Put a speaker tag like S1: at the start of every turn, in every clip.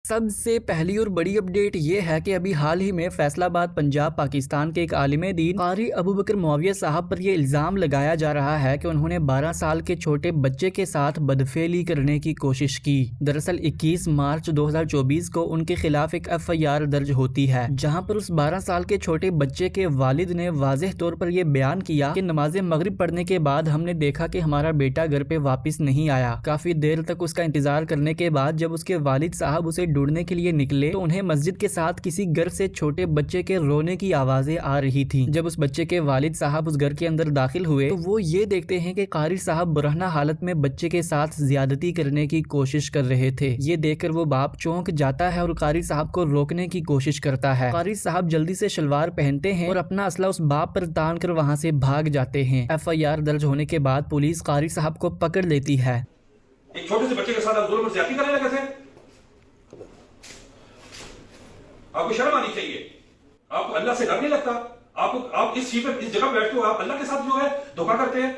S1: سب سے پہلی اور بڑی اپڈیٹ یہ ہے کہ ابھی حال ہی میں فیصل آباد پنجاب پاکستان کے ایک عالم دین قاری ابو بکر معاویہ صاحب پر یہ الزام لگایا جا رہا ہے کہ انہوں نے 12 سال کے چھوٹے بچے کے ساتھ بدفعلی کرنے کی کوشش کی۔ دراصل 21 مارچ 2024 کو ان کے خلاف ایک FIR درج ہوتی ہے، جہاں پر اس 12 سال کے چھوٹے بچے کے والد نے واضح طور پر یہ بیان کیا کہ نماز مغرب پڑھنے کے بعد ہم نے دیکھا کہ ہمارا بیٹا گھر پہ واپس نہیں آیا۔ کافی دیر تک اس کا انتظار کرنے کے بعد جب اس کے والد صاحب اسے ڈھونڈنے کے لیے نکلے تو انہیں مسجد کے ساتھ کسی گھر سے چھوٹے بچے کے رونے کی آوازیں آ رہی تھیں۔ جب اس بچے کے والد صاحب اس گھر کے اندر داخل ہوئے تو وہ یہ دیکھتے ہیں کہ قاری صاحب برہنہ حالت میں بچے کے ساتھ زیادتی کرنے کی کوشش کر رہے تھے۔ یہ دیکھ کر وہ باپ چونک جاتا ہے اور قاری صاحب کو روکنے کی کوشش کرتا ہے۔ قاری صاحب جلدی سے شلوار پہنتے ہیں اور اپنا اسلحہ اس باپ پر تان کر وہاں سے بھاگ جاتے ہیں۔ FIR درج ہونے کے بعد پولیس قاری صاحب کو پکڑ لیتی ہے۔
S2: ایک چھوٹے سے بچے کے ساتھ آپ ظلم اور زیادتی کرنے لگے تھے؟ آپ کو شرم آنی چاہیے۔ آپ کو اللہ سے ڈر نہیں لگتا؟ آپ اس جگہ بیٹھتے ہو، آپ اللہ کے ساتھ جو ہے دھوکہ کرتے ہیں۔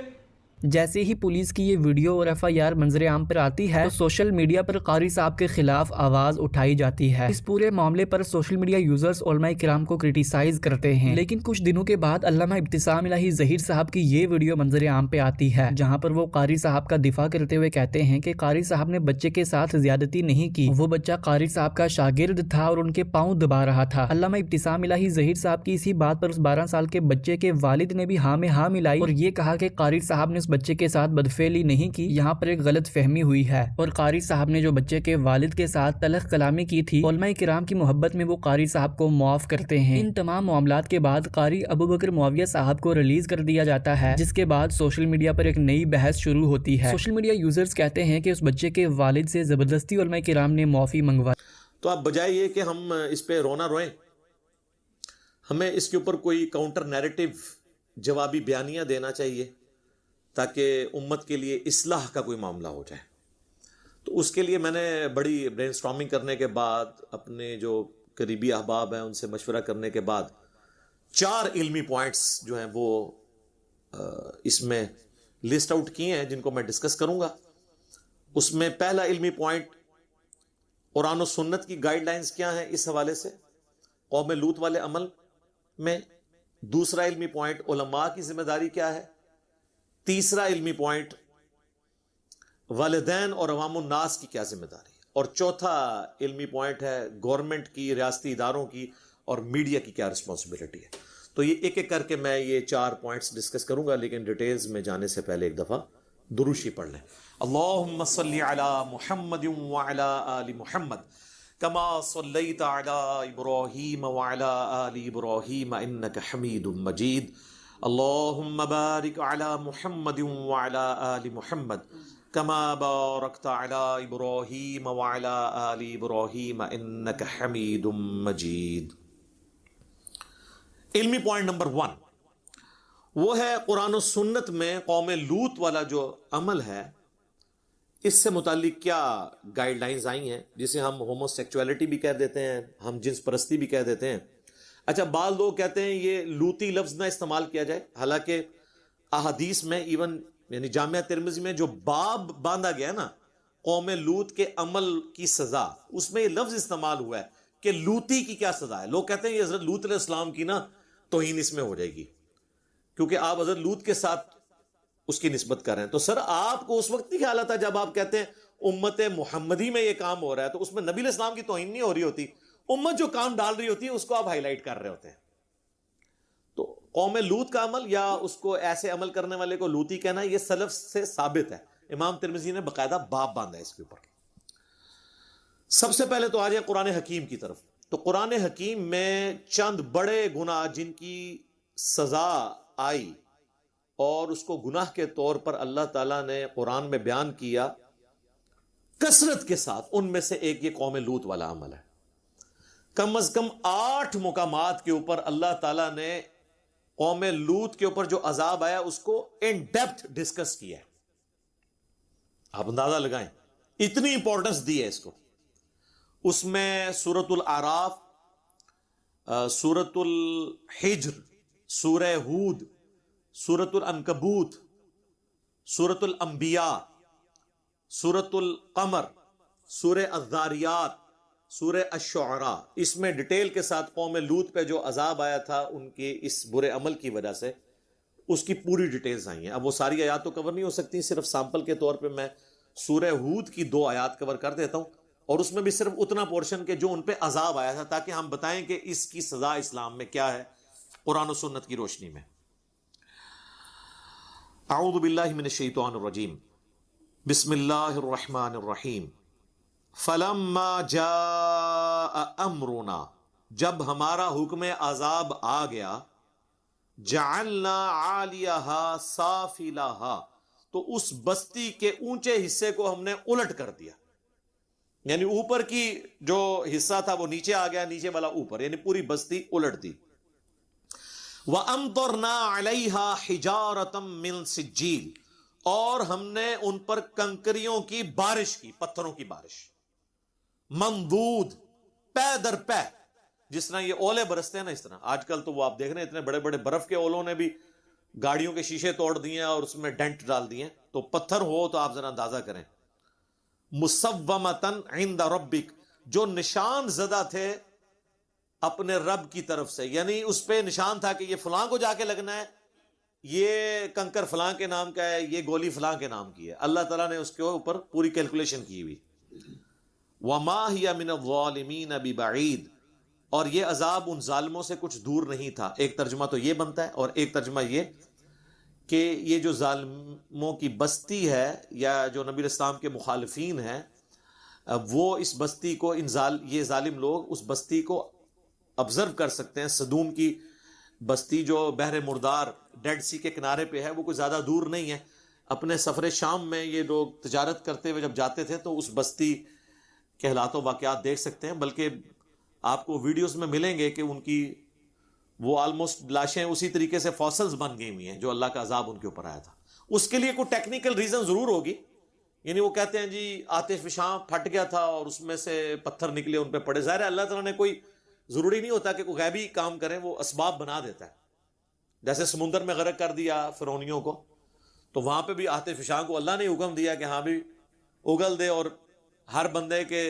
S1: جیسے ہی پولیس کی یہ ویڈیو اور FIR منظر عام پر آتی ہے تو سوشل میڈیا پر قاری صاحب کے خلاف آواز اٹھائی جاتی ہے۔ اس پورے معاملے پر سوشل میڈیا یوزرز علماء کرام کو کرٹیسائز کرتے ہیں، لیکن کچھ دنوں کے بعد علامہ ابتسام الہی ظہیر صاحب کی یہ ویڈیو منظر عام پہ آتی ہے، جہاں پر وہ قاری صاحب کا دفاع کرتے ہوئے کہتے ہیں کہ قاری صاحب نے بچے کے ساتھ زیادتی نہیں کی، وہ بچہ قاری صاحب کا شاگرد تھا اور ان کے پاؤں دبا رہا تھا۔ علامہ ابتسام الہی ظہیر صاحب کی اسی بات پر اس 12 سال کے بچے کے والد نے بھی ہاں میں ہاں ملائی اور یہ کہا کہ قاری صاحب نے اس بچے کے ساتھ بدفعلی نہیں کی، یہاں پر ایک غلط فہمی ہوئی ہے اور قاری صاحب نے جو بچے کے والد کے ساتھ تلخ کلامی کی تھی، علماء کرام کی محبت میں وہ قاری صاحب کو معاف کرتے ہیں۔ ان تمام معاملات کے بعد قاری ابو بکر معاویہ صاحب کو ریلیز کر دیا جاتا ہے، جس کے بعد سوشل میڈیا پر ایک نئی بحث شروع ہوتی ہے۔ سوشل میڈیا یوزرز کہتے ہیں کہ اس بچے کے والد سے زبردستی علماء کرام نے معافی منگوائی۔
S3: تو اب بجائے یہ کہ ہم اس پہ رونا روئیں، ہمیں اس کے اوپر کوئی کاؤنٹر نیریٹو جوابی بیانیہ دینا چاہیے تاکہ امت کے لیے اصلاح کا کوئی معاملہ ہو جائے۔ تو اس کے لیے میں نے بڑی برین سٹارمنگ کرنے کے بعد اپنے جو قریبی احباب ہیں ان سے مشورہ کرنے کے بعد 4 علمی پوائنٹس جو ہیں وہ اس میں لسٹ آؤٹ کیے ہیں جن کو میں ڈسکس کروں گا۔ اس میں پہلا علمی پوائنٹ قرآن و سنت کی گائیڈ لائنز کیا ہیں اس حوالے سے قوم لوط والے عمل میں۔ دوسرا علمی پوائنٹ علماء کی ذمہ داری کیا ہے۔ تیسرا علمی پوائنٹ والدین اور عوام الناس کی کیا ذمہ داری ہے۔ اور چوتھا علمی پوائنٹ ہے گورنمنٹ کی، ریاستی اداروں کی اور میڈیا کی کیا رسپانسبلٹی ہے۔ تو یہ ایک ایک کر کے میں یہ 4 پوائنٹس ڈسکس کروں گا، لیکن ڈیٹیلز میں جانے سے پہلے ایک دفعہ دروشی پڑھ لیں۔ اللہم صلی علی محمد وعلی آل محمد کما صلیت علی ابراہیم وعلی آل ابراہیم انک حمید مجید۔ اللہم بارک علی محمد وعلی آل محمد کما بارکت علی ابراہیم وعلی آل ابراہیم انک حمید مجید۔ علمی پوائنٹ نمبر 1 وہ ہے قرآن و سنت میں قوم لوط والا جو عمل ہے اس سے متعلق کیا گائیڈ لائنز آئی ہیں، جسے ہم ہومو سیکچولیٹی بھی کہہ دیتے ہیں، ہم جنس پرستی بھی کہہ دیتے ہیں۔ اچھا، بعض لوگ کہتے ہیں یہ لوطی لفظ نہ استعمال کیا جائے، حالانکہ احادیث میں ایون یعنی جامعہ ترمذی میں جو باب باندھا گیا نا قوم لوط کے عمل کی سزا، اس میں یہ لفظ استعمال ہوا ہے کہ لوطی کی کیا سزا ہے۔ لوگ کہتے ہیں یہ حضرت لوط علیہ السلام کی نا توہین اس میں ہو جائے گی کیونکہ آپ حضرت لوط کے ساتھ اس کی نسبت کر رہے ہیں۔ تو سر آپ کو اس وقت کی خیالت ہے جب آپ کہتے ہیں امت محمدی میں یہ کام ہو رہا ہے تو اس میں نبی علیہ السلام کی توہین نہیں ہو رہی ہوتی، امت جو کام ڈال رہی ہوتی ہے اس کو آپ ہائی لائٹ کر رہے ہوتے ہیں۔ تو قوم لوط کا عمل یا اس کو ایسے عمل کرنے والے کو لوطی کہنا یہ سلف سے ثابت ہے، امام ترمذی نے باقاعدہ باب باندھا ہے اس کے اوپر۔ سب سے پہلے تو آ جائیں قرآن حکیم کی طرف۔ تو قرآن حکیم میں چند بڑے گناہ جن کی سزا آئی اور اس کو گناہ کے طور پر اللہ تعالیٰ نے قرآن میں بیان کیا کثرت کے ساتھ، ان میں سے ایک یہ قوم لوط والا عمل ہے۔ کم از کم 8 مقامات کے اوپر اللہ تعالیٰ نے قوم لوط کے اوپر جو عذاب آیا اس کو ان ڈیپتھ ڈسکس کیا ہے۔ آپ اندازہ لگائیں اتنی امپورٹنس دی ہے اس کو۔ اس میں سورۃ الاعراف، سورۃ الحجر، سورہ ہود، سورۃ العنکبوت، سورۃ الانبیاء، سورۃ القمر، سورہ الذاریات، سورہ الشعراء، اس میں ڈیٹیل کے ساتھ قوم لوط پہ جو عذاب آیا تھا ان کے اس برے عمل کی وجہ سے، اس کی پوری ڈیٹیلز آئی ہیں۔ اب وہ ساری آیات تو کور نہیں ہو سکتی، صرف سیمپل کے طور پہ میں سورہ ہود کی 2 آیات کور کر دیتا ہوں، اور اس میں بھی صرف اتنا پورشن کہ جو ان پہ عذاب آیا تھا، تاکہ ہم بتائیں کہ اس کی سزا اسلام میں کیا ہے قرآن و سنت کی روشنی میں۔ اعوذ باللہ من الشیطان الرجیم، بسم اللہ الرحمن الرحیم۔ فلما جاء امرنا، جب ہمارا حکم عذاب آ گیا، جعلنا عالیہا سافلہا، تو اس بستی کے اونچے حصے کو ہم نے الٹ کر دیا، یعنی اوپر کی جو حصہ تھا وہ نیچے آ گیا، نیچے والا اوپر، یعنی پوری بستی الٹ دی۔ وَأَمْطَرْنَا عَلَيْهَا حِجَارَةً مِّن سِجِّيلٍ، اور ہم نے ان پر کنکریوں کی بارش کی، پتھروں کی بارش، منضود، پے در پے، جس طرح یہ اولے برستے ہیں نا، اس طرح آج کل تو وہ آپ دیکھ رہے ہیں اتنے بڑے بڑے برف کے اولوں نے بھی گاڑیوں کے شیشے توڑ دیے اور اس میں ڈینٹ ڈال دیے، تو پتھر ہو تو آپ ذرا اندازہ کریں۔ مصومتن عند ربک، جو نشان زدہ تھے اپنے رب کی طرف سے، یعنی اس پہ نشان تھا کہ یہ فلاں کو جا کے لگنا ہے، یہ کنکر فلاں کے نام کا ہے، یہ گولی فلاں کے نام کی ہے، اللہ تعالیٰ نے اس کے اوپر پوری کیلکولیشن کی ہوئی۔ وما ہی من الظالمین ببعید، اور یہ عذاب ان ظالموں سے کچھ دور نہیں تھا۔ ایک ترجمہ تو یہ بنتا ہے، اور ایک ترجمہ یہ کہ یہ جو ظالموں کی بستی ہے یا جو نبی اسلام کے مخالفین ہیں، وہ اس بستی کو یہ ظالم لوگ اس بستی کو آبزرو کر سکتے ہیں۔ صدوم کی بستی جو بحر مردار ڈیڈ سی کے کنارے پہ ہے، وہ کوئی زیادہ دور نہیں ہے۔ اپنے سفر شام میں یہ لوگ تجارت کرتے ہوئے جب جاتے تھے تو اس بستی کے حالات و واقعات دیکھ سکتے ہیں، بلکہ آپ کو ویڈیوز میں ملیں گے کہ ان کی وہ آلموسٹ لاشیں اسی طریقے سے فاسلز بن گئی ہوئی ہیں جو اللہ کا عذاب ان کے اوپر آیا تھا۔ اس کے لیے کوئی ٹیکنیکل ریزن ضرور ہوگی، یعنی وہ کہتے ہیں جی آتش فشاں پھٹ گیا تھا اور اس میں سے پتھر نکلے ان پہ پڑے۔ ظاہر ہے اللہ تعالیٰ نے کوئی ضروری نہیں ہوتا کہ کوئی غیبی کام کریں، وہ اسباب بنا دیتا ہے۔ جیسے سمندر میں غرق کر دیا فرعونیوں کو، تو وہاں پہ بھی آتش فشاں کو اللہ نے حکم دیا کہ ہاں بھی اگل دے اور ہر بندے کے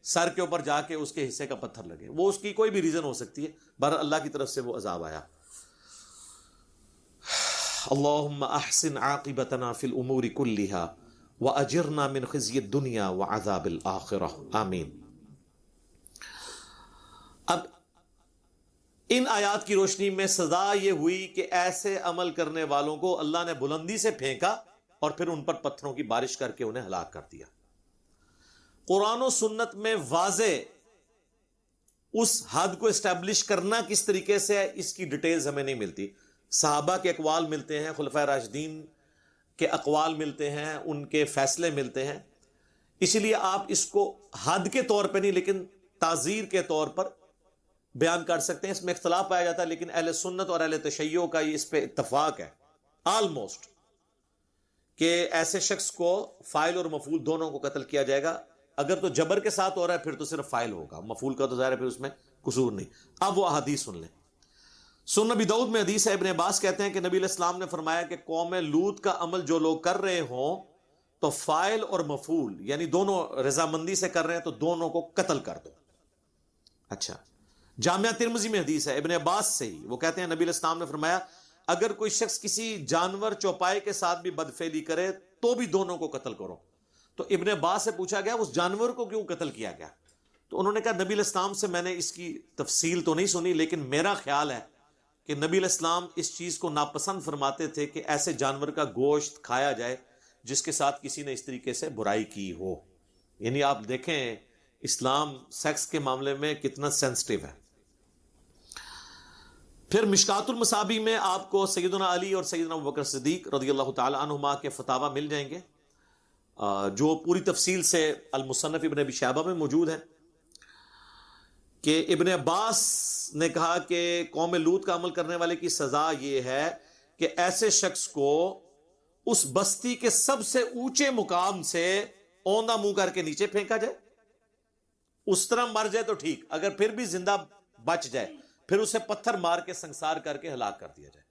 S3: سر کے اوپر جا کے اس کے حصے کا پتھر لگے۔ وہ اس کی کوئی بھی ریزن ہو سکتی ہے، بہرحال اللہ کی طرف سے وہ عذاب آیا۔ اللہم احسن عاقبتنا فی الامور کلہا واجرنا من خزی الدنیا وعذاب الآخرہ، آمین۔ اب ان آیات کی روشنی میں سزا یہ ہوئی کہ ایسے عمل کرنے والوں کو اللہ نے بلندی سے پھینکا اور پھر ان پر پتھروں کی بارش کر کے انہیں ہلاک کر دیا۔ قرآن و سنت میں واضح اس حد کو اسٹیبلش کرنا کس طریقے سے ہے، اس کی ڈیٹیلز ہمیں نہیں ملتی۔ صحابہ کے اقوال ملتے ہیں، خلفائے راشدین کے اقوال ملتے ہیں، ان کے فیصلے ملتے ہیں، اس لیے آپ اس کو حد کے طور پہ نہیں لیکن تعزیر کے طور پر بیان کر سکتے ہیں۔ اس میں اختلاف پایا جاتا ہے، لیکن اہل سنت اور اہل تشیع کا یہ اس پہ اتفاق ہے آلموسٹ، کہ ایسے شخص کو فاعل اور مفعول دونوں کو قتل کیا جائے گا۔ اگر تو جبر کے ساتھ ہو رہا ہے پھر تو صرف فاعل ہوگا، مفعول کا تو ظاہر ہے پھر اس میں قصور نہیں۔ اب وہ احادیث سن لیں۔ سنن نبی داؤد میں حدیث ہے، ابن عباس کہتے ہیں کہ نبی علیہ السلام نے فرمایا کہ قوم لوط کا عمل جو لوگ کر رہے ہوں تو فاعل اور مفعول یعنی دونوں رضامندی سے کر رہے ہیں تو دونوں کو قتل کر دو۔ اچھا، جامعہ ترمذی میں حدیث ہے ابن عباس سے ہی، وہ کہتے ہیں نبی علیہ السلام نے فرمایا اگر کوئی شخص کسی جانور چوپائے کے ساتھ بھی بدفعلی کرے تو بھی دونوں کو قتل کرو۔ تو ابن عباس سے پوچھا گیا اس جانور کو کیوں قتل کیا گیا؟ تو انہوں نے کہا نبی علیہ السلام سے میں نے اس کی تفصیل تو نہیں سنی، لیکن میرا خیال ہے کہ نبی علیہ السلام اس چیز کو ناپسند فرماتے تھے کہ ایسے جانور کا گوشت کھایا جائے جس کے ساتھ کسی نے اس طریقے سے برائی کی ہو۔ یعنی آپ دیکھیں اسلام سیکس کے معاملے میں کتنا سینسٹیو ہے۔ پھر مشکات المصابیح میں آپ کو سیدنا علی اور سیدنا ابوبکر صدیق رضی اللہ تعالی عنہما کے فتاوی مل جائیں گے، جو پوری تفصیل سے المصنف ابن ابی شیبہ میں موجود ہے، کہ ابن عباس نے کہا کہ قوم لوط کا عمل کرنے والے کی سزا یہ ہے کہ ایسے شخص کو اس بستی کے سب سے اونچے مقام سے اوندا منہ کر کے نیچے پھینکا جائے، اس طرح مر جائے تو ٹھیک، اگر پھر بھی زندہ بچ جائے پھر اسے پتھر مار کے سنسار کر کے ہلاک کر دیا جائے۔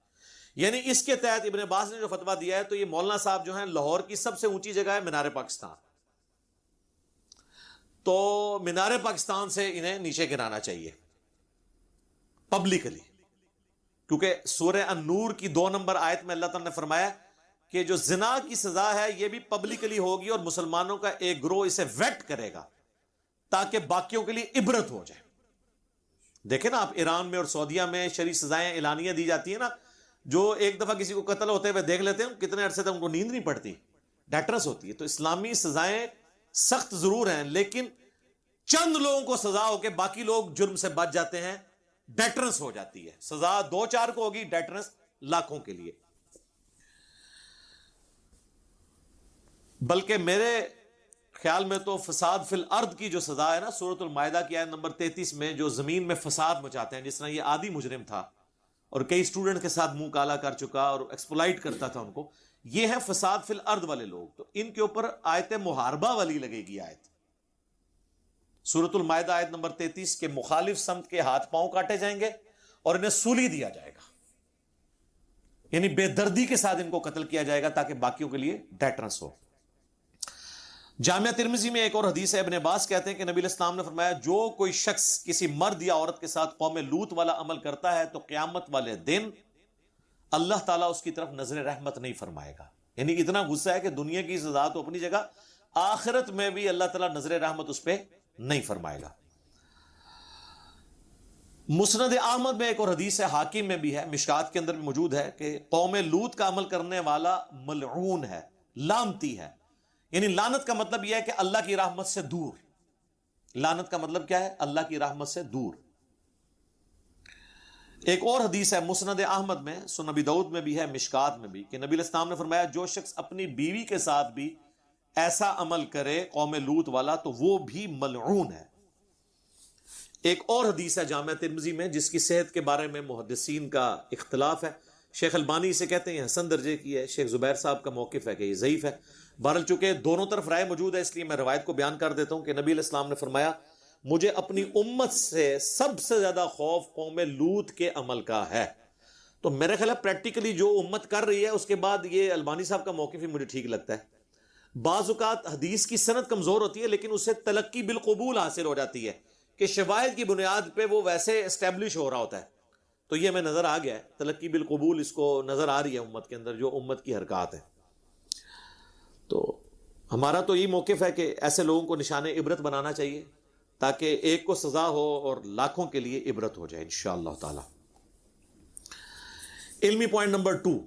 S3: یعنی اس کے تحت ابن عباس نے جو فتویٰ دیا ہے، تو یہ مولانا صاحب جو ہیں لاہور کی سب سے اونچی جگہ ہے مینار پاکستان، تو مینار پاکستان سے انہیں نیچے گرانا چاہیے پبلکلی، کیونکہ سورہ النور کی 2 نمبر آیت میں اللہ تعالیٰ نے فرمایا کہ جو زنا کی سزا ہے یہ بھی پبلکلی ہوگی اور مسلمانوں کا ایک گروہ اسے ویٹ کرے گا تاکہ باقیوں کے لیے عبرت ہو جائے. دیکھیں نا آپ ایران میں اور سعودیہ میں شرعی سزائیں اعلانیہ دی جاتی ہیں نا، جو ایک دفعہ کسی کو قتل ہوتے ہوئے دیکھ لیتے ہیں کتنے عرصے تک ان کو نیند نہیں پڑتی، ڈیٹرس ہوتی ہے. تو اسلامی سزائیں سخت ضرور ہیں لیکن چند لوگوں کو سزا ہو کے باقی لوگ جرم سے بچ جاتے ہیں، ڈیٹرنس ہو جاتی ہے. سزا 2-4 کو ہوگی، ڈیٹرنس لاکھوں کے لیے. بلکہ میرے خیال میں تو فساد فی الارض کی جو سزا ہے نا، سورۃ المائدہ کی آیت نمبر 33 میں، جو زمین میں فساد مچاتے ہیں، جس طرح یہ عادی مجرم تھا اور کئی اسٹوڈنٹ کے ساتھ منہ کالا کر چکا اور ایکسپلائٹ کرتا تھا ان کو، یہ ہے فساد فی الارض والے لوگ. تو ان کے اوپر آیت محاربہ والی لگے گی آیت. سورۃ المائدہ آیت نمبر 33 کے مخالف سمت کے ہاتھ پاؤں کاٹے جائیں گے اور انہیں سولی دیا جائے گا، یعنی بے دردی کے ساتھ ان کو قتل کیا جائے گا تاکہ باقیوں کے لیے ڈیٹرنس ہو. جامعہ ترمذی میں ایک اور حدیث ہے، ابن عباس کہتے ہیں کہ نبی علیہ السلام نے فرمایا جو کوئی شخص کسی مرد یا عورت کے ساتھ قوم لوط والا عمل کرتا ہے تو قیامت والے دن اللہ تعالیٰ اس کی طرف نظر رحمت نہیں فرمائے گا. یعنی اتنا غصہ ہے کہ دنیا کی سزا تو اپنی جگہ، آخرت میں بھی اللہ تعالیٰ نظر رحمت اس پہ نہیں فرمائے گا. مسند احمد میں ایک اور حدیث ہے، حاکم میں بھی ہے، مشکات کے اندر بھی موجود ہے کہ قوم لوط کا عمل کرنے والا ملعون ہے، لعنتی ہے. یعنی لعنت کا مطلب یہ ہے کہ اللہ کی رحمت سے دور. لعنت کا مطلب کیا ہے؟ اللہ کی رحمت سے دور. ایک اور حدیث ہے مسند احمد میں، سنن ابی داؤد میں بھی ہے، مشکات میں بھی، کہ نبی علیہ السلام نے فرمایا جو شخص اپنی بیوی کے ساتھ بھی ایسا عمل کرے قوم لوط والا تو وہ بھی ملعون ہے. ایک اور حدیث ہے جامعہ ترمذی میں جس کی صحت کے بارے میں محدثین کا اختلاف ہے. شیخ البانی اسے کہتے ہیں حسن درجے کی ہے، شیخ زبیر صاحب کا موقف ہے کہ یہ ضعیف ہے. بہرحال چونکہ دونوں طرف رائے موجود ہے اس لیے میں روایت کو بیان کر دیتا ہوں کہ نبی علیہ السلام نے فرمایا مجھے اپنی امت سے سب سے زیادہ خوف قوم لوط کے عمل کا ہے. تو میرے خیال ہے پریکٹیکلی جو امت کر رہی ہے اس کے بعد یہ البانی صاحب کا موقف ہی مجھے ٹھیک لگتا ہے. بعض اوقات حدیث کی سند کمزور ہوتی ہے لیکن اسے تلقی بالقبول حاصل ہو جاتی ہے کہ شواہد کی بنیاد پہ وہ ویسے اسٹیبلش ہو رہا ہوتا ہے. تو یہ ہمیں نظر آ گیا ہے، تلقی بالقبول اس کو نظر آ رہی ہے امت کے اندر جو امت کی حرکات ہے. تو ہمارا تو یہ موقف ہے کہ ایسے لوگوں کو نشان عبرت بنانا چاہیے تاکہ ایک کو سزا ہو اور لاکھوں کے لیے عبرت ہو جائے انشاءاللہ تعالی. علمی پوائنٹ نمبر 2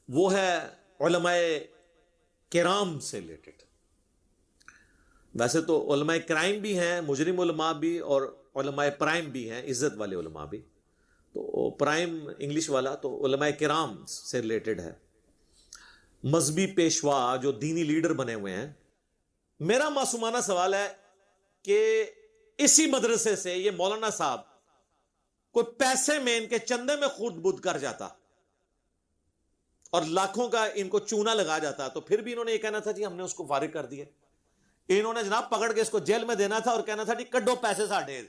S3: وہ ہے علماء کرام سے ریلیٹڈ. ویسے تو علماء کرائم بھی ہیں، مجرم علماء بھی، اور علماء پرائم بھی ہیں، عزت والے علماء بھی. تو پرائم انگلش والا تو علماء کرام سے ریلیٹڈ ہے. مذہبی پیشوا جو دینی لیڈر بنے ہوئے ہیں. میرا معصومانہ سوال ہے کہ اسی مدرسے سے یہ مولانا صاحب کوئی پیسے میں ان کے چندے میں خود بدھ کر جاتا اور لاکھوں کا ان کو چونا لگا جاتا تو پھر بھی انہوں نے یہ کہنا تھا جی ہم نے اس کو فارغ کر دیا. انہوں نے جناب پکڑ کے اس کو جیل میں دینا تھا اور کہنا تھا جی کڈو پیسے ساڑھے.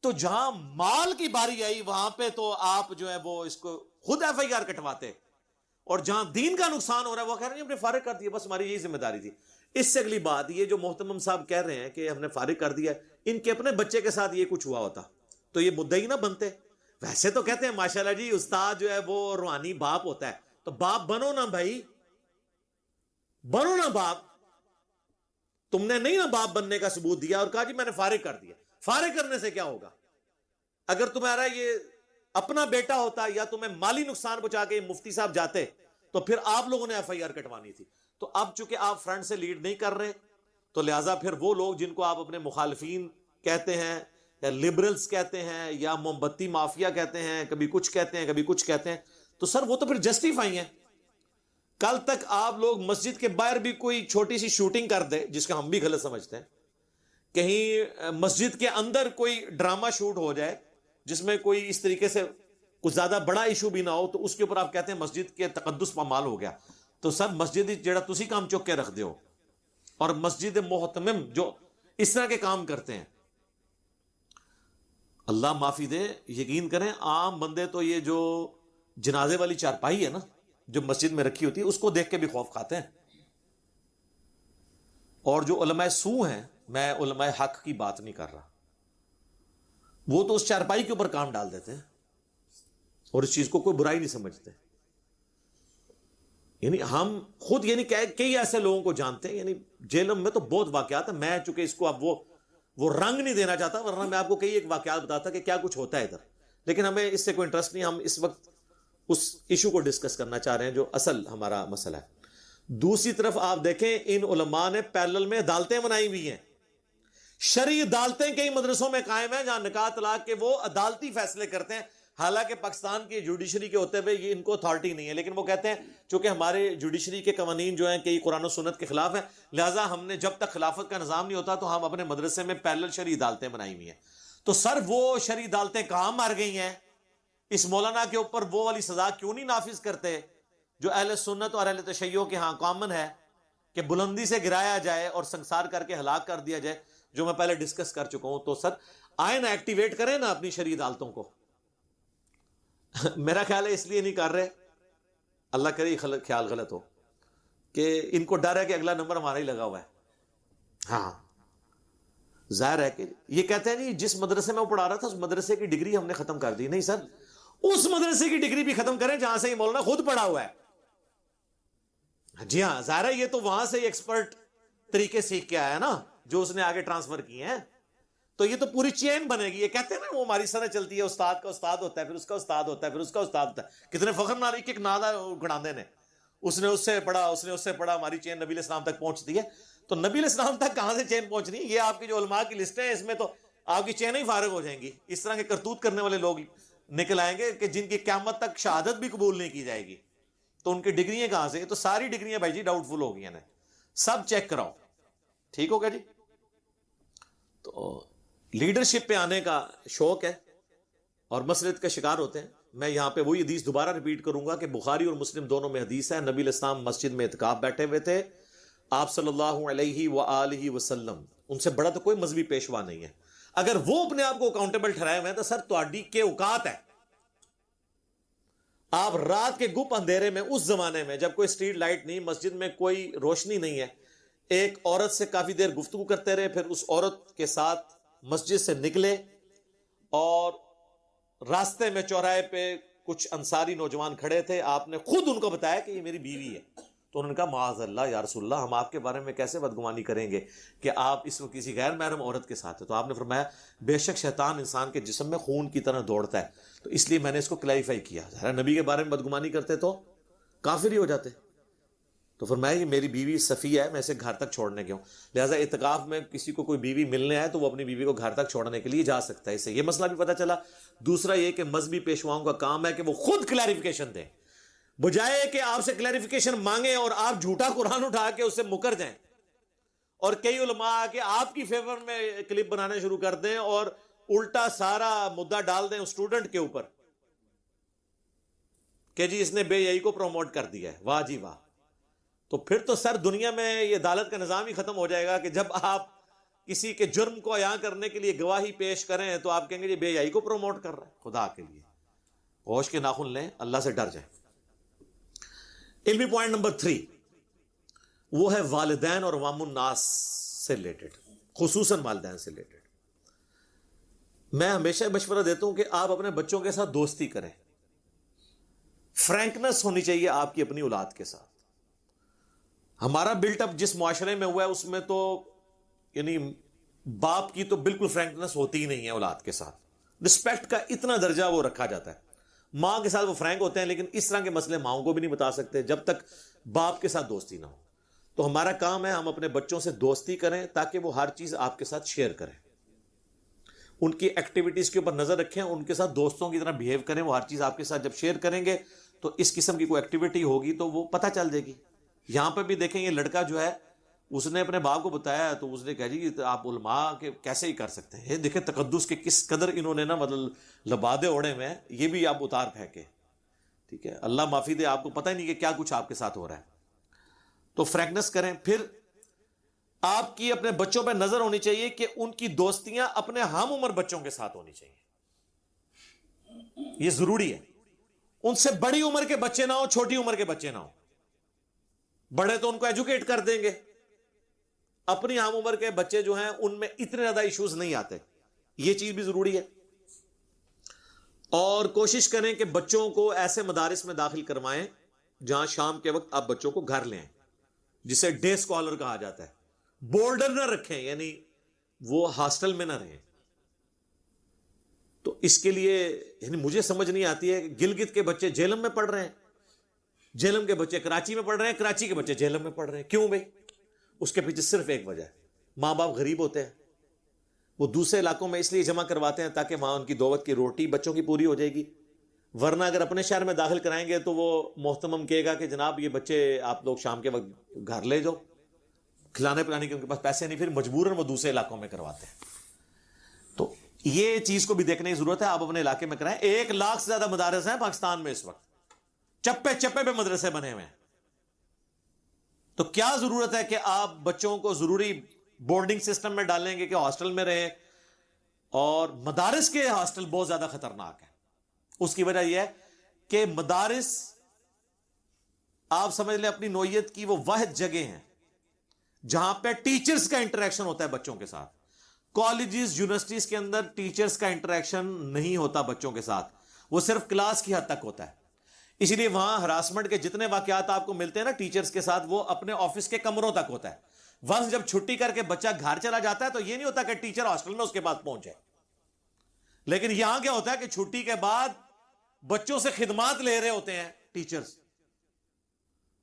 S3: تو جہاں مال کی باری آئی وہاں پہ تو آپ جو ہے وہ اس کو خود ایف آئی آر کٹواتے، اور جہاں دین کا نقصان ہو رہا ہے وہ کہہ رہے ہیں ہم نے فارغ کر دیا، بس ہماری یہی ذمہ داری تھی. اس سے اگلی بات یہ جو محتمم صاحب کہہ رہے ہیں کہ ہم نے فارغ کر دیا، ان کے اپنے بچے کے ساتھ یہ کچھ ہوا ہوتا تو یہ مدعی نہ بنتے. ویسے تو کہتے ہیں ماشاءاللہ جی استاد جو ہے وہ روحانی باپ ہوتا ہے، تو باپ بنو نا بھائی، بنو نا باپ. تم نے نہیں نا باپ بننے کا ثبوت دیا اور کہا جی میں نے فارغ کر دیا. فارغ کرنے سے کیا ہوگا؟ اگر تمہارا یہ اپنا بیٹا ہوتا یا تمہیں مالی نقصان پہنچا کے مفتی صاحب جاتے تو پھر آپ لوگوں نے ایف آئی آر کٹوانی تھی. تو اب چونکہ آپ فرنٹ سے لیڈ نہیں کر رہے تو لہٰذا پھر وہ لوگ جن کو آپ اپنے مخالفین کہتے ہیں یا لبرلز کہتے ہیں یا موم بتی مافیا کہتے ہیں، کبھی کچھ کہتے ہیں کبھی کچھ کہتے ہیں، تو سر وہ تو پھر جسٹیفائی ہیں. کل تک آپ لوگ مسجد کے باہر بھی کوئی چھوٹی سی شوٹنگ کر دے جس کا ہم بھی غلط سمجھتے ہیں، کہیں مسجد کے اندر کوئی ڈرامہ شوٹ ہو جائے جس میں کوئی اس طریقے سے کچھ زیادہ بڑا ایشو بھی نہ ہو، تو اس کے اوپر آپ کہتے ہیں مسجد کے تقدس پامال ہو گیا. تو سر مسجد جڑا تسی کام چک کے رکھ دیو، اور مسجد محتمم جو اس طرح کے کام کرتے ہیں اللہ معافی دے، یقین کریں عام بندے تو یہ جو جنازے والی چارپائی ہے نا جو مسجد میں رکھی ہوتی ہے اس کو دیکھ کے بھی خوف کھاتے ہیں. اور جو علماء سو ہیں میں علماء حق کی بات نہیں کر رہا. وہ تو اس چارپائی کے اوپر کام ڈال دیتے ہیں اور اس چیز کو کوئی برائی نہیں سمجھتے. یعنی ہم خود یعنی کئی ایسے لوگوں کو جانتے ہیں, یعنی جیلوں میں تو بہت واقعات ہیں. میں چونکہ اس کو اب وہ رنگ نہیں دینا چاہتا, ورنہ میں آپ کو کئی ایک واقعات بتاتا کہ کیا کچھ ہوتا ہے ادھر, لیکن ہمیں اس سے کوئی انٹرسٹ نہیں. ہم اس وقت اس ایشو کو ڈسکس کرنا چاہ رہے ہیں جو اصل ہمارا مسئلہ ہے. دوسری طرف آپ دیکھیں ان علماء نے پیرلل میں عدالتیں بنائی ہوئی ہیں, شرعی عدالتیں کئی مدرسوں میں قائم ہیں جہاں نکاح طلاق کے وہ عدالتی فیصلے کرتے ہیں. حالانکہ پاکستان کی جوڈیشری کے ہوتے ہوئے یہ ان کو اتھارٹی نہیں ہے, لیکن وہ کہتے ہیں چونکہ ہمارے جوڈیشری کے قوانین جو ہیں کئی قرآن و سنت کے خلاف ہیں, لہٰذا ہم نے جب تک خلافت کا نظام نہیں ہوتا تو ہم اپنے مدرسے میں پیرلل شرعی عدالتیں بنائی ہوئی ہیں. تو سر وہ شرعی عدالتیں کہاں مر گئی ہیں؟ اس مولانا کے اوپر وہ والی سزا کیوں نہیں نافذ کرتے جو اہل سنت اور اہل تشیع کے ہاں کامن ہے کہ بلندی سے گرایا جائے اور سنسار کر کے ہلاک کر دیا جائے, جو میں پہلے ڈسکس کر چکا ہوں. تو سر آئیں نا ایکٹیویٹ کریں نا اپنی شرعی عدالتوں کو. میرا خیال ہے اس لیے نہیں کر رہے, اللہ کرے خیال غلط ہو, کہ ان کو ڈر ہے کہ اگلا نمبر ہمارا ہی لگا ہوا ہے. ہاں ظاہر ہے کہ یہ کہتے ہیں نہیں جس مدرسے میں وہ پڑھا رہا تھا اس مدرسے کی ڈگری ہم نے ختم کر دی. نہیں سر, اس مدرسے کی ڈگری بھی ختم کریں جہاں سے یہ مولانا خود پڑھا ہوا ہے. جی ہاں ظاہر ہے یہ تو وہاں سے ایکسپرٹ طریقے سیکھ کے آیا نا جو اس نے آگے ٹرانسفر کیے ہیں. تو یہ تو پوری چین بنے گی. یہ کہتے ہیں نا وہ ہماری سنت چلتی ہے, استاد کا استاد ہوتا ہے, پھر اس کا استاد ہوتا ہے, پھر اس کا استاد ہوتا ہے. کتنے فخر نہ ایک نادا گھڑاندے نے, اس نے اس سے پڑھا, اس نے اس سے پڑھا, ہماری چین نبی علیہ السلام تک پہنچتی ہے. تو نبی علیہ السلام تک کہاں سے چین پہنچ رہی ہے؟ یہ آپ کی جو علماء کی لسٹ ہے اس میں تو آپ کی چینیں ہی فارغ ہو جائیں گی. اس طرح کے کرتوت کرنے والے لوگ نکل آئیں گے کہ جن کی قیامت تک شہادت بھی قبول نہیں کی جائے گی. تو ان کی ڈگریاں کہاں سے؟ تو ساری ڈگریاں بھائی جی ڈاؤٹ فل ہو گئی ہیں, سب چیک کراؤ. ٹھیک ہوگا جی. تو لیڈرشپ پہ آنے کا شوق ہے اور مسلط کا شکار ہوتے ہیں. میں یہاں پہ وہی حدیث دوبارہ ریپیٹ کروں گا کہ بخاری اور مسلم دونوں میں حدیث ہے, نبی علیہ السلام مسجد میں اعتکاف بیٹھے ہوئے تھے, آپ صلی اللہ علیہ وآلہ وسلم, ان سے بڑا تو کوئی مذہبی پیشوا نہیں ہے. اگر وہ اپنے آپ کو اکاؤنٹیبل ٹھہرائے ہوئے ہیں تو سر تواڈی کے اوقات ہے. آپ رات کے گپ اندھیرے میں, اس زمانے میں جب کوئی اسٹریٹ لائٹ نہیں, مسجد میں کوئی روشنی نہیں ہے, ایک عورت سے کافی دیر گفتگو کرتے رہے, پھر اس عورت کے ساتھ مسجد سے نکلے اور راستے میں چوراہے پہ کچھ انصاری نوجوان کھڑے تھے, آپ نے خود ان کو بتایا کہ یہ میری بیوی ہے. تو انہوں نے کہا معاذ اللہ یا رسول اللہ, ہم آپ کے بارے میں کیسے بدگمانی کریں گے کہ آپ اس وقت کسی غیر محرم عورت کے ساتھ ہیں. تو آپ نے فرمایا بے شک شیطان انسان کے جسم میں خون کی طرح دوڑتا ہے, تو اس لیے میں نے اس کو کلیریفائی کیا. ذرا نبی کے بارے میں بدگمانی کرتے تو کافر ہی ہو جاتے. تو فرمایا کہ میری بیوی صفیہ ہے, میں اسے گھر تک چھوڑنے گیا ہوں, لہٰذا اعتکاف میں کسی کو کوئی بیوی ملنے آئے تو وہ اپنی بیوی کو گھر تک چھوڑنے کے لیے جا سکتا ہے. اس سے یہ مسئلہ بھی پتہ چلا. دوسرا یہ کہ مذہبی پیشواؤں کا کام ہے کہ وہ خود کلیریفیکیشن دیں, بجائے کہ آپ سے کلیریفیکیشن مانگیں اور آپ جھوٹا قرآن اٹھا کے اس سے مکر جائیں. اور کئی علماء آ کے آپ کی فیور میں کلپ بنانے شروع کر دیں اور الٹا سارا مدعا ڈال دیں اس اسٹوڈنٹ کے اوپر کہ جی اس نے بے حیائی کو پروموٹ کر دیا ہے. واہ جی واہ. تو پھر تو سر دنیا میں یہ عدالت کا نظام ہی ختم ہو جائے گا کہ جب آپ کسی کے جرم کو عیاں کرنے کے لیے گواہی پیش کریں تو آپ کہیں گے جی بے حیائی کو پروموٹ کر رہا ہے. خدا کے لیے ہوش کے ناخن لیں, اللہ سے ڈر جائیں. علمی پوائنٹ نمبر 3 وہ ہے والدین اور عوام الناس سے ریلیٹڈ, خصوصاً والدین سے ریلیٹڈ. میں ہمیشہ مشورہ دیتا ہوں کہ آپ اپنے بچوں کے ساتھ دوستی کریں, فرینکنس ہونی چاہیے آپ کی اپنی اولاد کے ساتھ. ہمارا بلٹ اپ جس معاشرے میں ہوا ہے اس میں تو یعنی باپ کی تو بالکل فرینکنس ہوتی ہی نہیں ہے اولاد کے ساتھ. رسپیکٹ کا اتنا درجہ وہ رکھا جاتا ہے. ماں کے ساتھ وہ فرینک ہوتے ہیں لیکن اس طرح کے مسئلے ماؤں کو بھی نہیں بتا سکتے جب تک باپ کے ساتھ دوستی نہ ہو. تو ہمارا کام ہے ہم اپنے بچوں سے دوستی کریں تاکہ وہ ہر چیز آپ کے ساتھ شیئر کریں, ان کی ایکٹیویٹیز کے اوپر نظر رکھیں, ان کے ساتھ دوستوں کی طرح بیہیو کریں. وہ ہر چیز آپ کے ساتھ جب شیئر کریں گے تو اس قسم کی کوئی ایکٹیویٹی ہوگی تو وہ پتہ چل جائے گی. یہاں پہ بھی دیکھیں یہ لڑکا جو ہے اس نے اپنے باپ کو بتایا تو اس نے کہا جی آپ علماء کے کیسے ہی کر سکتے ہیں. دیکھیں تقدس کے کس قدر انہوں نے نا مطلب لبادے اوڑے میں, یہ بھی آپ اتار پھینکے. ٹھیک ہے, اللہ معافی دے, آپ کو پتہ ہی نہیں کہ کیا کچھ آپ کے ساتھ ہو رہا ہے. تو فرینکنس کریں. پھر آپ کی اپنے بچوں پہ نظر ہونی چاہیے کہ ان کی دوستیاں اپنے ہم عمر بچوں کے ساتھ ہونی چاہیے, یہ ضروری ہے. ان سے بڑی عمر کے بچے نہ ہو, چھوٹی عمر کے بچے نہ ہو. بڑے تو ان کو ایجوکیٹ کر دیں گے, اپنی عام عمر کے بچے جو ہیں ان میں اتنے زیادہ ایشوز نہیں آتے. یہ چیز بھی ضروری ہے. اور کوشش کریں کہ بچوں کو ایسے مدارس میں داخل کروائیں جہاں شام کے وقت آپ بچوں کو گھر لیں، جسے ڈے اسکالر کہا جاتا ہے. بورڈر نہ رکھیں، یعنی وہ ہاسٹل میں نہ رہیں. تو اس کے لیے یعنی مجھے سمجھ نہیں آتی ہے کہ گلگت کے بچے جہلم میں پڑھ رہے ہیں، جہلم کے بچے کراچی میں پڑھ رہے ہیں، کراچی کے بچے جہلم میں پڑھ رہے ہیں. کیوں بھائی؟ اس کے پیچھے صرف ایک وجہ ہے، ماں باپ غریب ہوتے ہیں. وہ دوسرے علاقوں میں اس لیے جمع کرواتے ہیں تاکہ وہاں ان کی دو وقت کی روٹی بچوں کی پوری ہو جائے گی. ورنہ اگر اپنے شہر میں داخل کرائیں گے تو وہ محتمم کہے گا کہ جناب یہ بچے آپ لوگ شام کے وقت گھر لے جاؤ، کھلانے پلانے کے ان کے پاس پیسے نہیں، پھر مجبوراً وہ دوسرے علاقوں میں کرواتے ہیں. تو یہ چیز کو بھی دیکھنے کی ضرورت ہے. آپ اپنے علاقے میں کرائیں. 1 لاکھ سے زیادہ مدارس ہیں پاکستان میں اس وقت، چپے چپے پہ مدرسے بنے ہوئے ہیں. تو کیا ضرورت ہے کہ آپ بچوں کو ضروری بورڈنگ سسٹم میں ڈالیں گے کہ ہاسٹل میں رہیں؟ اور مدارس کے ہاسٹل بہت زیادہ خطرناک ہے. اس کی وجہ یہ ہے کہ مدارس آپ سمجھ لیں اپنی نوعیت کی وہ واحد جگہ ہیں جہاں پہ ٹیچرز کا انٹریکشن ہوتا ہے بچوں کے ساتھ. کالجز یونیورسٹیز کے اندر ٹیچرز کا انٹریکشن نہیں ہوتا بچوں کے ساتھ، وہ صرف کلاس کی حد تک ہوتا ہے. اسی لیے وہاں ہراسمنٹ کے جتنے واقعات آپ کو ملتے ہیں نا ٹیچرز کے ساتھ، وہ اپنے آفس کے کمروں تک ہوتا ہے. ونس جب چھٹی کر کے بچہ گھر چلا جاتا ہے تو یہ نہیں ہوتا کہ ٹیچر ہاسٹل میں اس کے پاس پہنچے. لیکن یہاں کیا ہوتا ہے کہ چھٹی کے بعد بچوں سے خدمات لے رہے ہوتے ہیں ٹیچرز.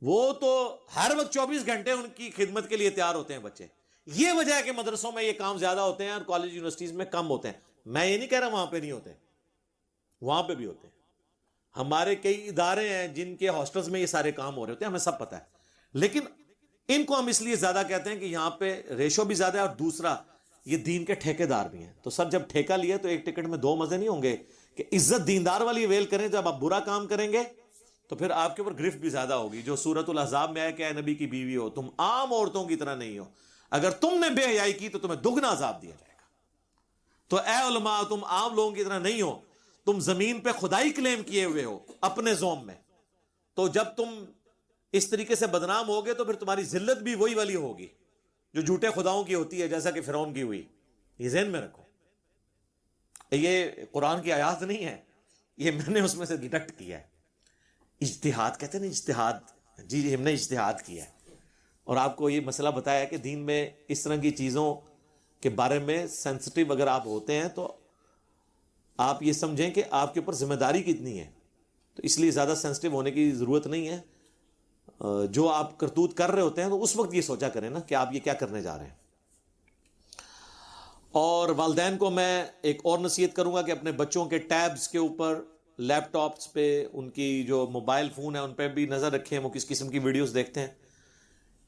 S3: وہ تو ہر وقت 24 گھنٹے ان کی خدمت کے لیے تیار ہوتے ہیں بچے. یہ وجہ ہے کہ مدرسوں میں یہ کام زیادہ ہوتے ہیں اور کالج یونیورسٹیز میں کم ہوتے ہیں. میں یہ نہیں کہہ رہا وہاں پہ نہیں ہوتے، وہاں پہ بھی ہوتے ہیں. ہمارے کئی ادارے ہیں جن کے ہاسٹلز میں یہ سارے کام ہو رہے ہوتے ہیں، ہمیں سب پتہ ہے. لیکن ان کو ہم اس لیے زیادہ کہتے ہیں کہ یہاں پہ ریشو بھی زیادہ ہے، اور دوسرا یہ دین کے ٹھیکے دار بھی ہیں. تو سر جب ٹھیکہ لیا تو ایک ٹکٹ میں 2 مزے نہیں ہوں گے کہ عزت دیندار والی ویل کریں. جب آپ برا کام کریں گے تو پھر آپ کے اوپر گرفت بھی زیادہ ہوگی. جو سورۃ الاحزاب میں ہے کہ اے نبی کی بیوی ہو، تم عام عورتوں کی طرح نہیں ہو، اگر تم نے بے حیائی کی تو تمہیں دگنا عذاب دیا جائے گا. تو اے علماء، تم عام لوگوں کی طرح نہیں ہو، تم زمین پہ خدائی کلیم کیے ہوئے ہو اپنے زوم میں. تو جب تم اس طریقے سے بدنام ہوگے تو پھر تمہاری ذلت بھی وہی والی ہوگی جو جھوٹے خداؤں کی ہوتی ہے، جیسا کہ فرعون کی ہوئی. یہ ذہن میں رکھو. یہ قرآن کی آیات نہیں ہے، یہ میں نے اس میں سے ڈیڈکٹ کیا ہے. اجتہاد کہتے ہیں نا، اجتہاد. جی ہم نے اجتہاد کیا ہے اور آپ کو یہ مسئلہ بتایا کہ دین میں اس طرح کی چیزوں کے بارے میں سینسٹیو اگر آپ ہوتے ہیں تو آپ یہ سمجھیں کہ آپ کے اوپر ذمہ داری کتنی ہے. تو اس لیے زیادہ سینسٹیو ہونے کی ضرورت نہیں ہے. جو آپ کرتوت کر رہے ہوتے ہیں تو اس وقت یہ سوچا کریں نا کہ آپ یہ کیا کرنے جا رہے ہیں. اور والدین کو میں ایک اور نصیحت کروں گا کہ اپنے بچوں کے ٹیبز کے اوپر، لیپ ٹاپس پہ، ان کی جو موبائل فون ہے ان پہ بھی نظر رکھیں وہ کس قسم کی ویڈیوز دیکھتے ہیں.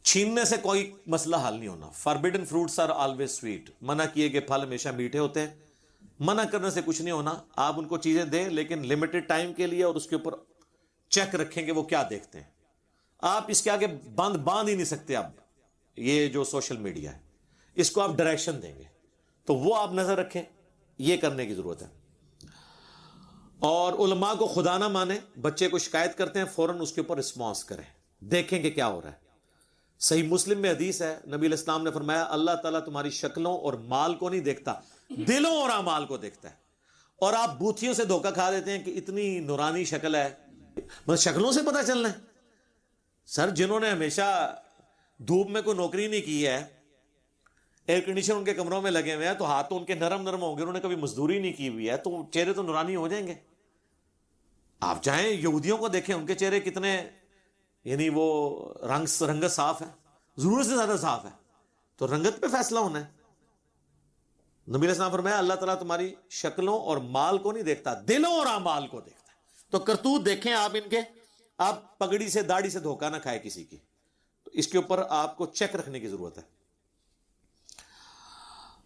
S3: چھیننے سے کوئی مسئلہ حل نہیں ہونا. Forbidden fruits are always sweet. منع کیے گئے پھل ہمیشہ میٹھے ہوتے ہیں. منع کرنے سے کچھ نہیں ہونا. آپ ان کو چیزیں دیں لیکن لمیٹڈ ٹائم کے لیے، اور اس کے اوپر چیک رکھیں کہ وہ کیا دیکھتے ہیں. آپ اس کے آگے باندھ ہی نہیں سکتے. اب یہ جو سوشل میڈیا ہے اس کو آپ ڈائریکشن دیں گے تو وہ آپ نظر رکھیں. یہ کرنے کی ضرورت ہے. اور علماء کو خدا نہ مانیں. بچے کو شکایت کرتے ہیں فوراً اس کے اوپر رسپانس کریں، دیکھیں کہ کیا ہو رہا ہے. صحیح مسلم میں حدیث ہے، نبی علیہ السلام نے فرمایا اللہ تعالیٰ تمہاری شکلوں اور مال کو نہیں دیکھتا، دلوں اور اعمال کو دیکھتا ہے. اور آپ بوتھیوں سے دھوکہ کھا دیتے ہیں کہ اتنی نورانی شکل ہے، بس شکلوں سے پتہ چلنا ہے. سر جنہوں نے ہمیشہ دھوپ میں کوئی نوکری نہیں کی ہے، ایئر کنڈیشن ان کے کمروں میں لگے ہوئے ہیں، تو ہاتھ تو ان کے نرم نرم ہوں گے، انہوں نے کبھی مزدوری نہیں کی ہوئی ہے، تو چہرے تو نورانی ہو جائیں گے. آپ چاہیں یہودیوں کو دیکھیں، ان کے چہرے کتنے یعنی وہ رنگت صاف ہے، ضرورت سے زیادہ صاف ہے. تو رنگت پہ فیصلہ ہونا ہے. نبی علیہ السلام فرمایا اللہ تعالیٰ تمہاری شکلوں اور مال کو نہیں دیکھتا، دلوں اور اعمال کو دیکھتا ہے. تو کرتوت دیکھیں آپ ان کے. آپ پگڑی سے داڑھی سے دھوکہ نہ کھائے کسی کی. تو اس کے اوپر آپ کو چیک رکھنے کی ضرورت ہے.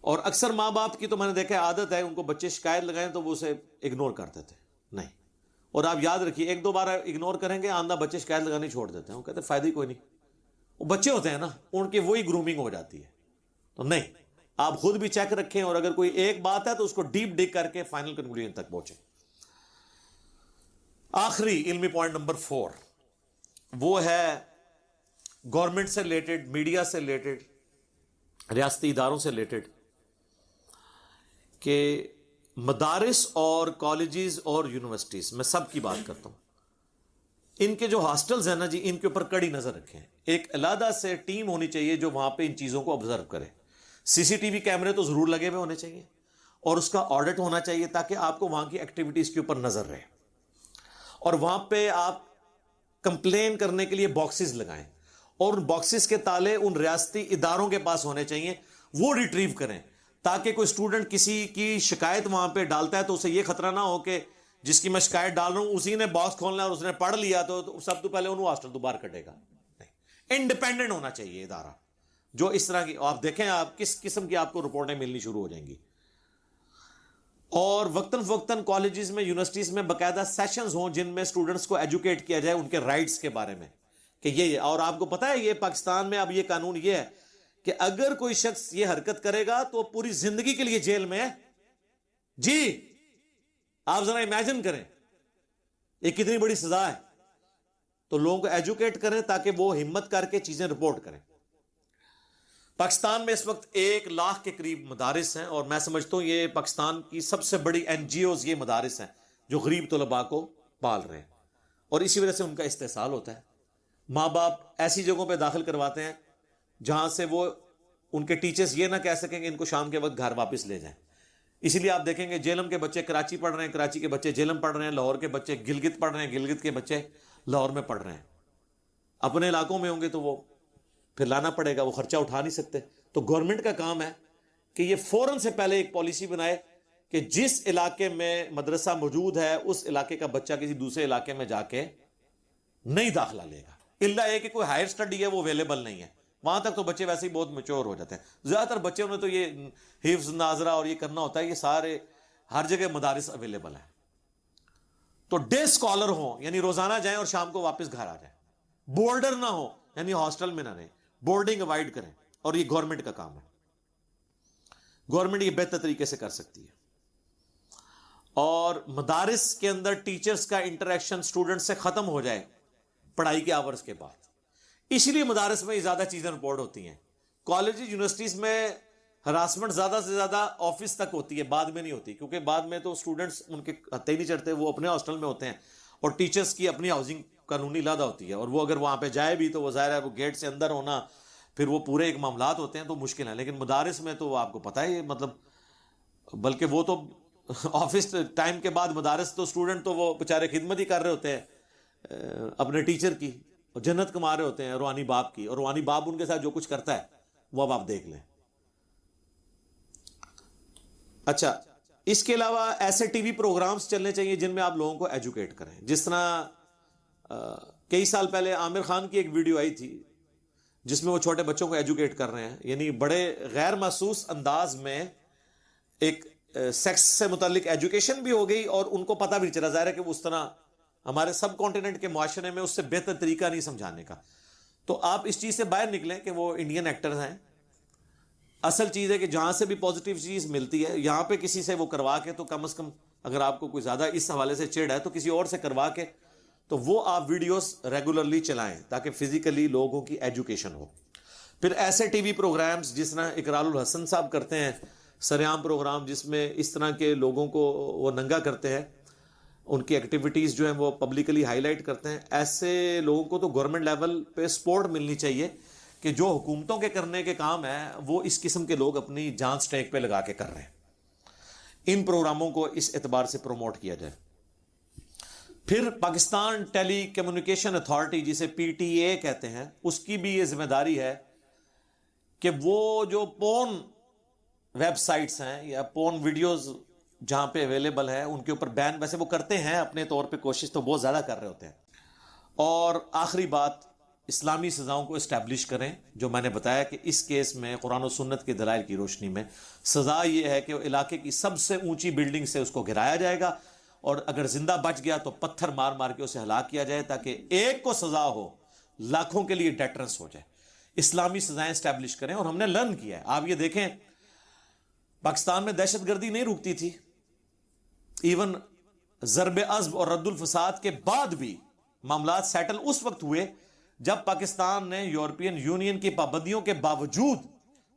S3: اور اکثر ماں باپ کی تو میں نے دیکھا عادت ہے، ان کو بچے شکایت لگائیں تو وہ اسے اگنور کر دیتے ہیں. نہیں. اور آپ یاد رکھیے 1-2 بار اگنور کریں گے آندہ بچے شکایت لگانی چھوڑ دیتے ہیں. وہ کہتے ہیں فائدہ ہی کوئی نہیں. وہ بچے ہوتے ہیں نا، ان کی وہی گرومنگ ہو جاتی ہے. تو نہیں، آپ خود بھی چیک رکھیں، اور اگر کوئی ایک بات ہے تو اس کو ڈیپ ڈگ کر کے فائنل کنکلوژن تک پہنچیں. آخری علمی پوائنٹ نمبر 4 وہ ہے گورنمنٹ سے ریلیٹڈ، میڈیا سے ریلیٹڈ. ریاستی اداروں سے ریلیٹڈ کہ مدارس اور کالجز اور یونیورسٹیز میں سب کی بات کرتا ہوں، ان کے جو ہاسٹلز ہیں نا جی، ان کے اوپر کڑی نظر رکھیں. ایک علیحدہ سے ٹیم ہونی چاہیے جو وہاں پہ ان چیزوں کو آبزرو کرے. سی سی ٹی وی کیمرے تو ضرور لگے ہوئے ہونے چاہیے اور اس کا آڈٹ ہونا چاہیے تاکہ آپ کو وہاں کی ایکٹیویٹیز کے اوپر نظر رہے. اور وہاں پہ آپ کمپلین کرنے کے لیے باکسز لگائیں اور ان باکسز کے تالے ان ریاستی اداروں کے پاس ہونے چاہیے، وہ ریٹریو کریں تاکہ کوئی اسٹوڈنٹ کسی کی شکایت وہاں پہ ڈالتا ہے تو اسے یہ خطرہ نہ ہو کہ جس کی میں شکایت ڈال رہا ہوں اسی نے باکس کھولنا اور اس نے پڑھ لیا تو سب تو پہلے انہوں ہاسٹل دوبارہ کٹے گا. نہیں، انڈیپینڈنٹ ہونا چاہیے ادارہ جو اس طرح کی، آپ دیکھیں آپ کس قسم کی آپ کو رپورٹیں ملنی شروع ہو جائیں گی. اور وقتاً فوقتاً کالجز میں یونیورسٹیز میں باقاعدہ سیشنز ہوں جن میں اسٹوڈنٹس کو ایجوکیٹ کیا جائے ان کے رائٹس کے بارے میں کہ یہ. اور آپ کو پتہ ہے یہ پاکستان میں اب یہ قانون یہ ہے کہ اگر کوئی شخص یہ حرکت کرے گا تو پوری زندگی کے لیے جیل میں ہے. جی آپ ذرا امیجن کریں یہ کتنی بڑی سزا ہے. تو لوگوں کو ایجوکیٹ کریں تاکہ وہ ہمت کر کے چیزیں رپورٹ کریں. پاکستان میں اس وقت 1 لاکھ کے قریب مدارس ہیں اور میں سمجھتا ہوں یہ پاکستان کی سب سے بڑی NGOs یہ مدارس ہیں جو غریب طلباء کو پال رہے ہیں اور اسی وجہ سے ان کا استحصال ہوتا ہے. ماں باپ ایسی جگہوں پہ داخل کرواتے ہیں جہاں سے وہ ان کے ٹیچرز یہ نہ کہہ سکیں کہ ان کو شام کے وقت گھر واپس لے جائیں. اسی لیے آپ دیکھیں گے جیلم کے بچے کراچی پڑھ رہے ہیں، کراچی کے بچے جیلم پڑھ رہے ہیں، لاہور کے بچے گلگت پڑھ رہے ہیں، گلگت کے بچے لاہور میں پڑھ رہے ہیں. اپنے علاقوں میں ہوں گے تو وہ پھر لانا پڑے گا، وہ خرچہ اٹھا نہیں سکتے. تو گورنمنٹ کا کام ہے کہ یہ فوراً سے پہلے ایک پالیسی بنائے کہ جس علاقے میں مدرسہ موجود ہے اس علاقے کا بچہ کسی دوسرے علاقے میں جا کے نہیں داخلہ لے گا، الا یہ کہ کوئی ہائر سٹڈی ہے وہ اویلیبل نہیں ہے. وہاں تک تو بچے ویسے ہی بہت میچور ہو جاتے ہیں. زیادہ تر بچوں میں تو یہ حفظ ناظرہ اور یہ کرنا ہوتا ہے، یہ سارے ہر جگہ مدارس اویلیبل ہیں. تو ڈے اسکالر ہوں یعنی روزانہ جائیں اور شام کو واپس گھر آ جائیں. بورڈر نہ ہو یعنی ہاسٹل میں نہ رہیں، بورڈنگ اوائڈ کریں. اور یہ گورنمنٹ کا کام ہے، گورنمنٹ یہ بہتر طریقے سے کر سکتی ہے. اور مدارس کے اندر ٹیچرز کا انٹریکشن اسٹوڈنٹ سے ختم ہو جائے پڑھائی کے آورز کے بعد. اسی لیے مدارس میں زیادہ چیزیں رپورٹ ہوتی ہیں. کالج یونیورسٹیز میں ہراسمنٹ زیادہ سے زیادہ آفس تک ہوتی ہے، بعد میں نہیں ہوتی، کیونکہ بعد میں تو اسٹوڈنٹس ان کے ہتھے ہی نہیں چڑھتے، وہ اپنے ہاسٹل میں ہوتے ہیں اور ٹیچرز کی اپنی ہاؤسنگ قانونی علیحدہ ہوتی ہے. اور وہ اگر وہاں پہ جائے بھی تو وہ ظاہر ہے وہ گیٹ سے اندر ہونا، پھر وہ پورے ایک معاملات ہوتے ہیں تو مشکل ہے. لیکن مدارس میں تو آپ کو پتہ ہے مطلب، بلکہ وہ تو آفس ٹائم کے بعد مدارس تو اسٹوڈنٹ تو وہ بیچارے خدمت ہی کر رہے ہوتے ہیں اپنے ٹیچر کی، اور جنت کما رہے ہوتے ہیں روحانی باپ کی، اور روحانی باپ ان کے ساتھ جو کچھ کرتا ہے وہ اب آپ دیکھ لیں. اچھا، اس کے علاوہ ایسے ٹی وی پروگرامز چلنے چاہیے جن میں آپ لوگوں کو ایجوکیٹ کریں. جس طرح کئی سال پہلے عامر خان کی ایک ویڈیو آئی تھی جس میں وہ چھوٹے بچوں کو ایجوکیٹ کر رہے ہیں، یعنی بڑے غیر محسوس انداز میں ایک سیکس سے متعلق ایجوکیشن بھی ہو گئی اور ان کو پتہ بھی نہیں چلا. ظاہر ہے کہ وہ اس طرح ہمارے سب کانٹیننٹ کے معاشرے میں اس سے بہتر طریقہ نہیں سمجھانے کا. تو آپ اس چیز سے باہر نکلیں کہ وہ انڈین ایکٹرز ہیں. اصل چیز ہے کہ جہاں سے بھی پازیٹیو چیز ملتی ہے یہاں پہ کسی سے وہ کروا کے، تو کم از کم اگر آپ کو کوئی زیادہ اس حوالے سے چڑ ہے تو کسی اور سے کروا کے تو وہ آپ ویڈیوز ریگولرلی چلائیں تاکہ فزیکلی لوگوں کی ایجوکیشن ہو. پھر ایسے ٹی وی پروگرامز جس طرح اقرار الحسن صاحب کرتے ہیں سریام پروگرام، جس میں اس طرح کے لوگوں کو وہ ننگا کرتے ہیں، ان کی ایکٹیویٹیز جو ہیں وہ پبلکلی ہائی لائٹ کرتے ہیں. ایسے لوگوں کو تو گورنمنٹ لیول پہ سپورٹ ملنی چاہیے کہ جو حکومتوں کے کرنے کے کام ہیں وہ اس قسم کے لوگ اپنی جان سٹیک پہ لگا کے کر رہے ہیں. ان پروگراموں کو اس اعتبار سے پروموٹ کیا جائے. پھر پاکستان ٹیلی کمیونیکیشن اتھارٹی جسے PTA کہتے ہیں، اس کی بھی یہ ذمہ داری ہے کہ وہ جو پورن ویب سائٹس ہیں یا پورن ویڈیوز جہاں پہ اویلیبل ہیں ان کے اوپر بین، ویسے وہ کرتے ہیں اپنے طور پہ، کوشش تو بہت زیادہ کر رہے ہوتے ہیں. اور آخری بات، اسلامی سزاؤں کو اسٹیبلش کریں. جو میں نے بتایا کہ اس کیس میں قرآن و سنت کے دلائل کی روشنی میں سزا یہ ہے کہ وہ علاقے کی سب سے اونچی بلڈنگ سے اس کو گرایا جائے گا اور اگر زندہ بچ گیا تو پتھر مار مار کے اسے ہلاک کیا جائے تاکہ ایک کو سزا ہو، لاکھوں کے لیے ڈیٹرنس ہو جائے. اسلامی سزائیں اسٹیبلش کریں. اور ہم نے لرن کیا ہے، آپ یہ دیکھیں پاکستان میں دہشت گردی نہیں رکتی تھی، ایون ضرب عضب اور رد الفساد کے بعد بھی معاملات سیٹل اس وقت ہوئے جب پاکستان نے یورپین یونین کی پابندیوں کے باوجود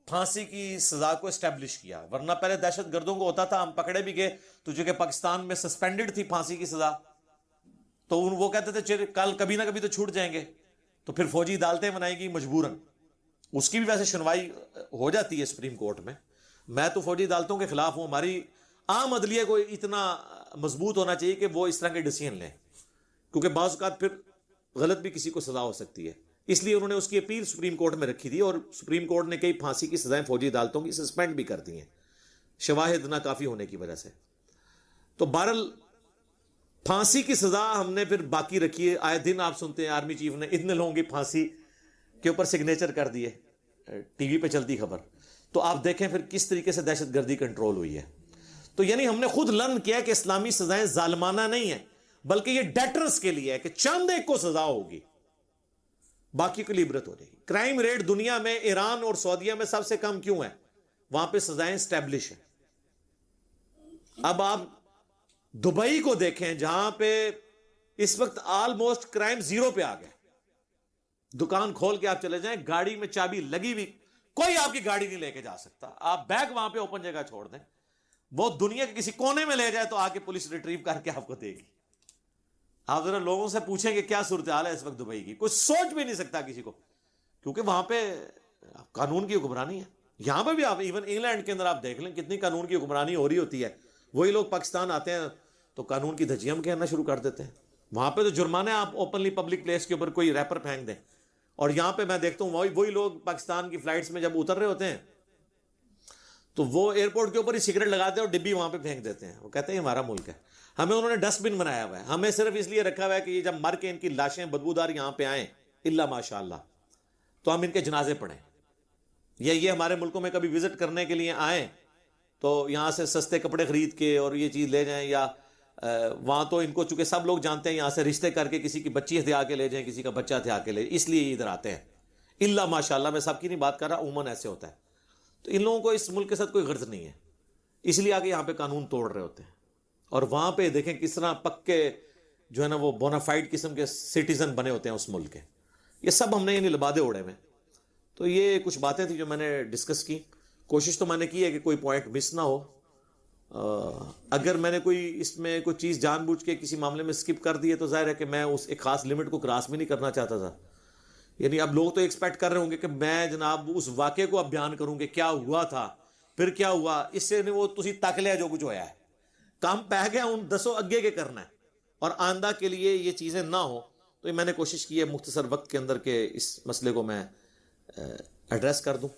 S3: پھانسی کی سزا کو اسٹیبلش کیا. ورنہ پہلے دہشت گردوں کو ہوتا تھا ہم پکڑے بھی گئے تو چونکہ پاکستان میں سسپینڈڈ تھی پھانسی کی سزا تو وہ کہتے تھے کل کبھی نہ کبھی تو چھوٹ جائیں گے, تو پھر فوجی عدالتیں بنائیں گی مجبوراً. اس کی بھی ویسے سنوائی ہو جاتی ہے سپریم کورٹ میں. میں تو فوجی عدالتوں کے خلاف ہوں. ہماری عام عدلیہ کو اتنا مضبوط ہونا چاہیے کہ وہ اس طرح کے ڈیسیژن لیں, کیونکہ بعض اوقات پھر غلط بھی کسی کو سزا ہو سکتی ہے. اس لیے انہوں نے اس کی اپیل سپریم کورٹ میں رکھی تھی اور سپریم کورٹ نے کئی پھانسی کی سزائیں فوجی عدالتوں کی سسپینڈ بھی کر دی ہیں شواہد ناکافی ہونے کی وجہ سے. تو بہرحال پھانسی کی سزا ہم نے پھر باقی رکھی ہے. آئے دن آپ سنتے ہیں آرمی چیف نے اتنے لوگوں کی پھانسی کے اوپر سگنیچر کر دیے, ٹی وی پہ چلتی خبر. تو آپ دیکھیں پھر کس طریقے سے دہشت گردی کنٹرول ہوئی ہے. تو یعنی ہم نے خود لرن کیا کہ اسلامی سزائیں ظالمانہ نہیں ہیں, بلکہ یہ ڈیٹرنس کے لیے ہے کہ چند ایک کو سزا ہوگی, باقی کو عبرت ہو جائے گی. کرائم ریٹ دنیا میں ایران اور سعودیہ میں سب سے کم کیوں ہے؟ وہاں پہ سزائیں اسٹیبلش ہیں. اب آپ دبئی کو دیکھیں جہاں پہ اس وقت آلموسٹ کرائم زیرو پہ آ گئے. دکان کھول کے آپ چلے جائیں, گاڑی میں چابی لگی ہوئی, کوئی آپ کی گاڑی نہیں لے کے جا سکتا. آپ بیگ وہاں پہ اوپن جگہ چھوڑ دیں, وہ دنیا کے کسی کونے میں لے جائے تو آ کے پولیس ریٹریو کر کے آپ کو دے گی. آپ ذرا لوگوں سے پوچھیں کہ کیا صورتحال ہے اس وقت دبئی کی, کوئی سوچ بھی نہیں سکتا کسی کو, کیونکہ وہاں پہ قانون کی حکمرانی ہے. یہاں پہ بھی آپ ایون انگلینڈ کے اندر آپ دیکھ لیں کتنی قانون کی حکمرانی ہو رہی ہوتی ہے. وہی لوگ پاکستان آتے ہیں تو قانون کی دھجیاں کہنا شروع کر دیتے ہیں. وہاں پہ تو جرمانے آپ اوپنلی پبلک پلیس کے اوپر کوئی ریپر پھینک دیں, اور یہاں پہ میں دیکھتا ہوں وہی لوگ پاکستان کی فلائٹس میں جب اتر رہے ہوتے ہیں تو وہ ایئرپورٹ کے اوپر ہی سگریٹ لگاتے ہیں اور ڈبی وہاں پہ پھینک دیتے ہیں. وہ کہتے ہیں یہ ہمارا ملک ہے. ہمیں انہوں نے ڈسٹ بن بنایا ہوا ہے, ہمیں صرف اس لیے رکھا ہوا ہے کہ یہ جب مر کے ان کی لاشیں بدبودار یہاں پہ آئیں الا ماشاء اللہ تو ہم ان کے جنازے پڑھیں, یا یہ ہمارے ملکوں میں کبھی وزٹ کرنے کے لیے آئیں تو یہاں سے سستے کپڑے خرید کے اور یہ چیز لے جائیں, یا وہاں تو ان کو چونکہ سب لوگ جانتے ہیں یہاں سے رشتے کر کے کسی کی بچی ہتھیا کے لے جائیں, کسی کا بچہ ہتھیا کے لے, اس لیے یہ ادھر آتے ہیں. الا ماشاء اللہ, میں سب کی نہیں بات کر رہا, عموماً ایسے ہوتا ہے. تو ان لوگوں کو اس ملک کے ساتھ کوئی غرض نہیں ہے, اس لیے آگے یہاں پہ قانون توڑ رہے ہوتے ہیں. اور وہاں پہ دیکھیں کس طرح پکے جو ہے نا وہ بونافائڈ قسم کے سٹیزن بنے ہوتے ہیں اس ملک کے. یہ سب ہم نے یعنی لبادے اڑے میں. تو یہ کچھ باتیں تھیں جو میں نے ڈسکس کی. کوشش تو میں نے کی ہے کہ کوئی پوائنٹ مس نہ ہو. اگر میں نے کوئی اس میں کوئی چیز جان بوجھ کے کسی معاملے میں سکپ کر دی ہے تو ظاہر ہے کہ میں اس ایک خاص لمٹ کو کراس بھی نہیں کرنا چاہتا تھا. یعنی اب لوگ تو ایکسپیکٹ کر رہے ہوں گے کہ میں جناب اس واقعے کو اب بیان کروں کہ کیا ہوا تھا, پھر کیا ہوا, اس سے نہیں وہ تسی تک لیا جو کچھ ہویا ہے, کام پہ گیا ان دسوں اگے کے کرنا ہے, اور آئندہ کے لیے یہ چیزیں نہ ہو. تو میں نے کوشش کی ہے مختصر وقت کے اندر کہ اس مسئلے کو میں ایڈریس کر دوں.